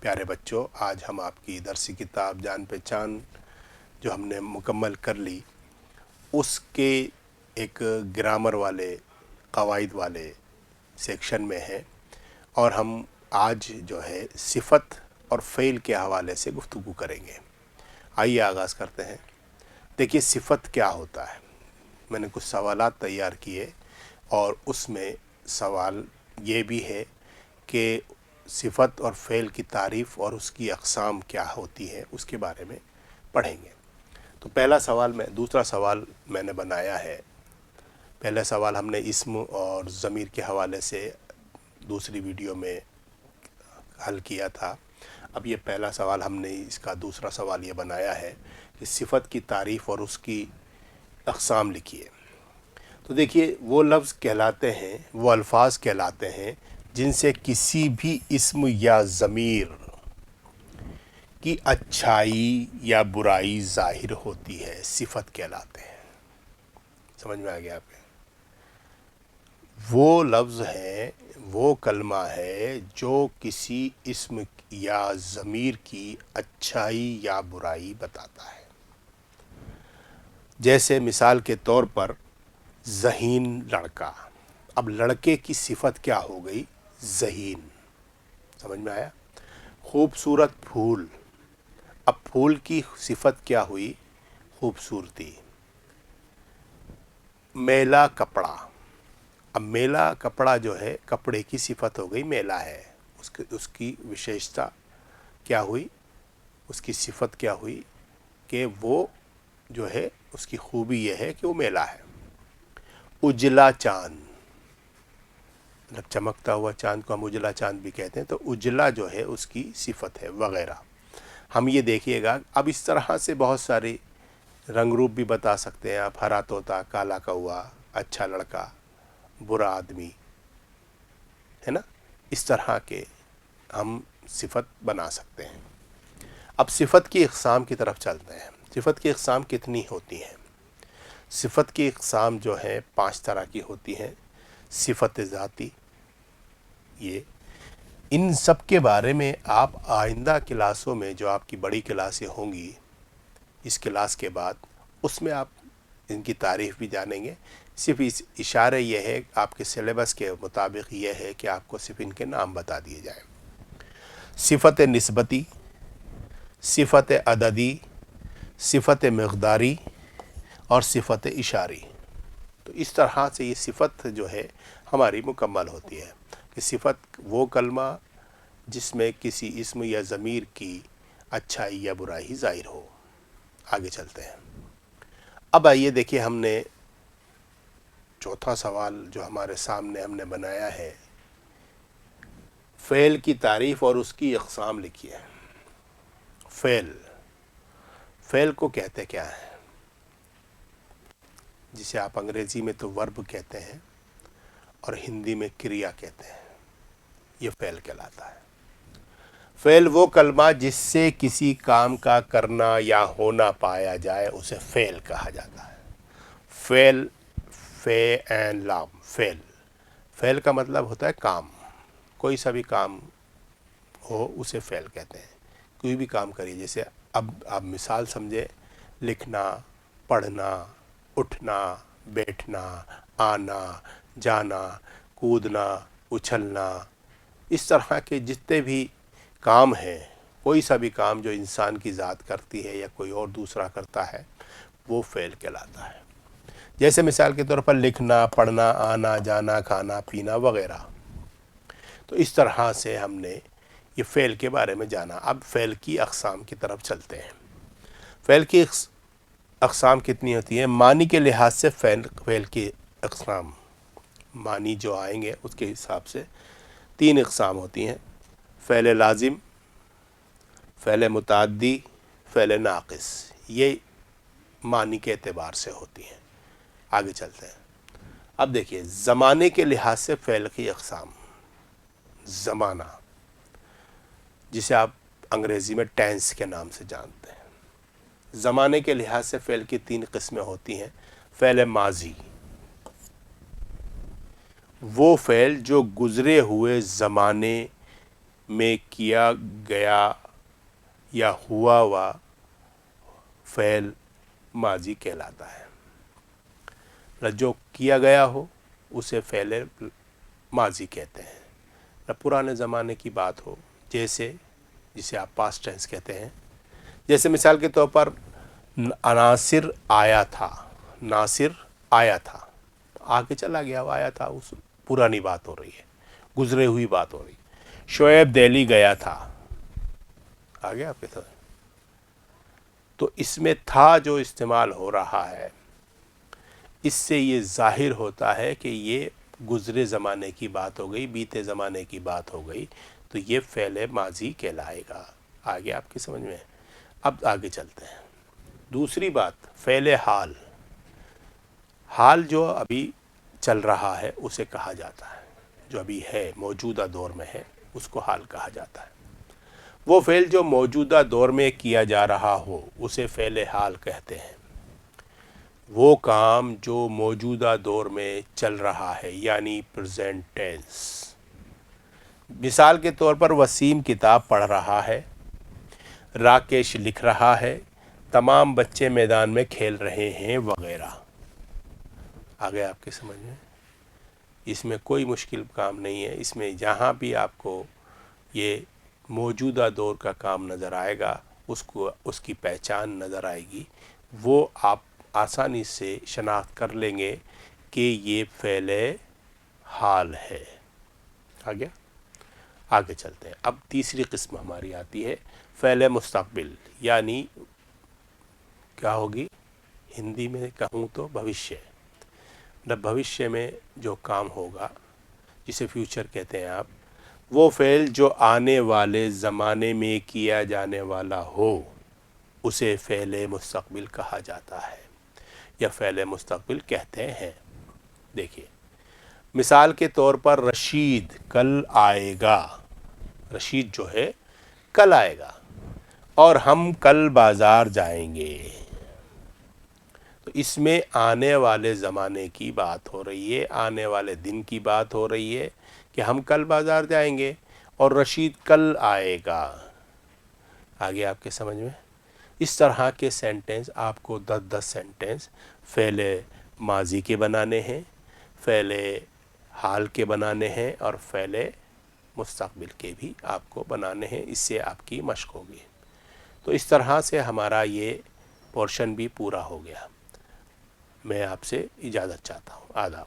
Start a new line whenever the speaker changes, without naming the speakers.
پیارے بچوں، آج ہم آپ کی درسی کتاب جان پہچان جو ہم نے مکمل کر لی، اس کے ایک گرامر والے قواعد والے سیکشن میں ہیں، اور ہم آج جو ہے صفت اور فعل کے حوالے سے گفتگو کریں گے۔ آئیے آغاز کرتے ہیں۔ دیکھیے صفت کیا ہوتا ہے۔ میں نے کچھ سوالات تیار کیے، اور اس میں سوال یہ بھی ہے کہ صفت اور فعل کی تعریف اور اس کی اقسام کیا ہوتی ہے، اس کے بارے میں پڑھیں گے۔ تو دوسرا سوال میں نے بنایا ہے۔ پہلا سوال ہم نے اسم اور ضمیر کے حوالے سے دوسری ویڈیو میں حل کیا تھا۔ اب یہ پہلا سوال ہم نے اس کا دوسرا سوال یہ بنایا ہے کہ صفت کی تعریف اور اس کی اقسام لکھیے۔ تو دیکھیے وہ لفظ کہلاتے ہیں، وہ الفاظ کہلاتے ہیں جن سے کسی بھی اسم یا ضمیر کی اچھائی یا برائی ظاہر ہوتی ہے، صفت کہلاتے ہیں۔ سمجھ میں آ گیا آپ کے؟ وہ لفظ ہے، وہ کلمہ ہے جو کسی اسم یا ضمیر کی اچھائی یا برائی بتاتا ہے۔ جیسے مثال کے طور پر ذہین لڑکا۔ اب لڑکے کی صفت کیا ہو گئی؟ ذہین۔ سمجھ میں آیا؟ خوبصورت پھول۔ اب پھول کی صفت کیا ہوئی؟ خوبصورتی۔ میلا کپڑا۔ اب میلا کپڑا جو ہے، کپڑے کی صفت ہو گئی میلا ہے، اس کی وشیشتا کیا ہوئی؟ اس کی صفت کیا ہوئی کہ وہ جو ہے اس کی خوبی یہ ہے کہ وہ میلا ہے۔ اجلا چاند، مطلب چمکتا ہوا چاند کو ہم اجلا چاند بھی کہتے ہیں، تو اجلا جو ہے اس کی صفت ہے وغیرہ۔ ہم یہ دیکھیے گا، اب اس طرح سے بہت ساری رنگ روپ بھی بتا سکتے ہیں آپ، ہرا طوطا، کالا کوا، اچھا لڑکا، برا آدمی، ہے نا؟ اس طرح کے ہم صفت بنا سکتے ہیں۔ اب صفت کی اقسام کی طرف چلتے ہیں۔ صفت کی اقسام کتنی ہوتی ہیں؟ صفت کی اقسام جو ہے 5 طرح کی ہوتی ہیں۔ صفت ذاتی، یہ ان سب کے بارے میں آپ آئندہ کلاسوں میں، جو آپ کی بڑی کلاسیں ہوں گی اس کلاس کے بعد، اس میں آپ ان کی تعریف بھی جانیں گے۔ صرف اس اشارے یہ ہے، آپ کے سلیبس کے مطابق یہ ہے کہ آپ کو صرف ان کے نام بتا دیے جائیں۔ صفت نسبتی، صفت عددی، صفت مقداری اور صفت اشاری۔ تو اس طرح سے یہ صفت جو ہے ہماری مکمل ہوتی ہے کہ صفت وہ کلمہ جس میں کسی اسم یا ضمیر کی اچھائی یا برائی ظاہر ہو۔ آگے چلتے ہیں۔ اب آئیے دیکھیے، ہم نے چوتھا سوال جو ہمارے سامنے ہم نے بنایا ہے، فعل کی تعریف اور اس کی اقسام لکھیے۔ فعل کو کہتے کیا ہے؟ جسے آپ انگریزی میں تو ورب کہتے ہیں اور ہندی میں کریا کہتے ہیں، یہ فعل کہلاتا ہے۔ فعل وہ کلمہ جس سے کسی کام کا کرنا یا ہونا پایا جائے، اسے فعل کہا جاتا ہے۔ فعل، فعل، لام، فعل۔ فعل کا مطلب ہوتا ہے کام، کوئی سا بھی کام ہو اسے فعل کہتے ہیں۔ کوئی بھی کام کریے، جیسے اب آپ مثال سمجھے، لکھنا، پڑھنا، اٹھنا، بیٹھنا، آنا، جانا، کودنا، اچھلنا، اس طرح کے جتنے بھی کام ہیں، کوئی سا بھی کام جو انسان کی ذات کرتی ہے یا کوئی اور دوسرا کرتا ہے، وہ فعل کہلاتا ہے۔ جیسے مثال کے طور پر لکھنا، پڑھنا، آنا، جانا، کھانا، پینا وغیرہ۔ تو اس طرح سے ہم نے یہ فعل کے بارے میں جانا۔ اب فعل کی اقسام کی طرف چلتے ہیں۔ فعل کی اقسام کتنی ہوتی ہیں؟ معنی کے لحاظ سے فعل کی اقسام، معنی جو آئیں گے اس کے حساب سے 3 اقسام ہوتی ہیں۔ فعل لازم، فعل متعدی، فعل ناقص۔ یہ معنی کے اعتبار سے ہوتی ہیں۔ آگے چلتے ہیں۔ اب دیکھیے زمانے کے لحاظ سے فعل کی اقسام۔ زمانہ، جسے آپ انگریزی میں ٹینس کے نام سے جانتے ہیں۔ زمانے کے لحاظ سے فعل کی 3 قسمیں ہوتی ہیں۔ فعل ماضی، وہ فعل جو گزرے ہوئے زمانے میں کیا گیا یا ہوا ہوا فعل ماضی کہلاتا ہے. جو کیا گیا ہو اسے فعل ماضی کہتے ہیں. پرانے زمانے کی بات ہو جسے آپ پاسٹ ٹینس کہتے ہیں. جیسے مثال کے طور پر ناصر آیا تھا، ناصر آیا تھا، آگے چلا گیا، وہ آیا تھا، اس پرانی بات ہو رہی ہے، گزرے ہوئی بات ہو رہی. شعیب دہلی گیا تھا، آگے آپ کے ساتھ. تو اس میں تھا جو استعمال ہو رہا ہے، اس سے یہ ظاہر ہوتا ہے کہ یہ گزرے زمانے کی بات ہو گئی، بیتے زمانے کی بات ہو گئی، تو یہ فعل ماضی کہلائے گا. آگے آپ کی سمجھ میں. اب آگے چلتے ہیں. دوسری بات فعل حال. حال جو ابھی چل رہا ہے اسے کہا جاتا ہے، جو ابھی ہے موجودہ دور میں ہے اس کو حال کہا جاتا ہے. وہ فعل جو موجودہ دور میں کیا جا رہا ہو اسے فعل حال کہتے ہیں. وہ کام جو موجودہ دور میں چل رہا ہے یعنی پریزنٹ ٹینس. مثال کے طور پر وسیم کتاب پڑھ رہا ہے، راکیش لکھ رہا ہے، تمام بچے میدان میں کھیل رہے ہیں وغیرہ. آگے آپ کے سمجھ میں. اس میں کوئی مشکل کام نہیں ہے. اس میں جہاں بھی آپ کو یہ موجودہ دور کا کام نظر آئے گا اس کی پہچان نظر آئے گی، وہ آپ آسانی سے شناخت کر لیں گے کہ یہ فعل حال ہے. آگے چلتے ہیں. اب تیسری قسم ہماری آتی ہے فعل مستقبل، یعنی کیا ہوگی ہندی میں کہوں تو بھوشیہ. بھوشیہ میں جو کام ہوگا جسے فیوچر کہتے ہیں آپ، وہ فعل جو آنے والے زمانے میں کیا جانے والا ہو اسے فعل مستقبل کہا جاتا ہے یا فعل مستقبل کہتے ہیں. دیکھیے مثال کے طور پر رشید کل آئے گا. رشید جو ہے کل آئے گا، اور ہم کل بازار جائیں گے. تو اس میں آنے والے زمانے کی بات ہو رہی ہے، آنے والے دن کی بات ہو رہی ہے کہ ہم کل بازار جائیں گے اور رشید کل آئے گا. آگے آپ کے سمجھ میں. اس طرح کے سینٹنس آپ کو 10 سینٹنس فعل ماضی کے بنانے ہیں، فعل حال کے بنانے ہیں، اور فعل مستقبل کے بھی آپ کو بنانے ہیں. اس سے آپ کی مشق ہوگی. تو اس طرح سے ہمارا یہ پورشن بھی پورا ہو گیا. میں آپ سے اجازت چاہتا ہوں. آداب.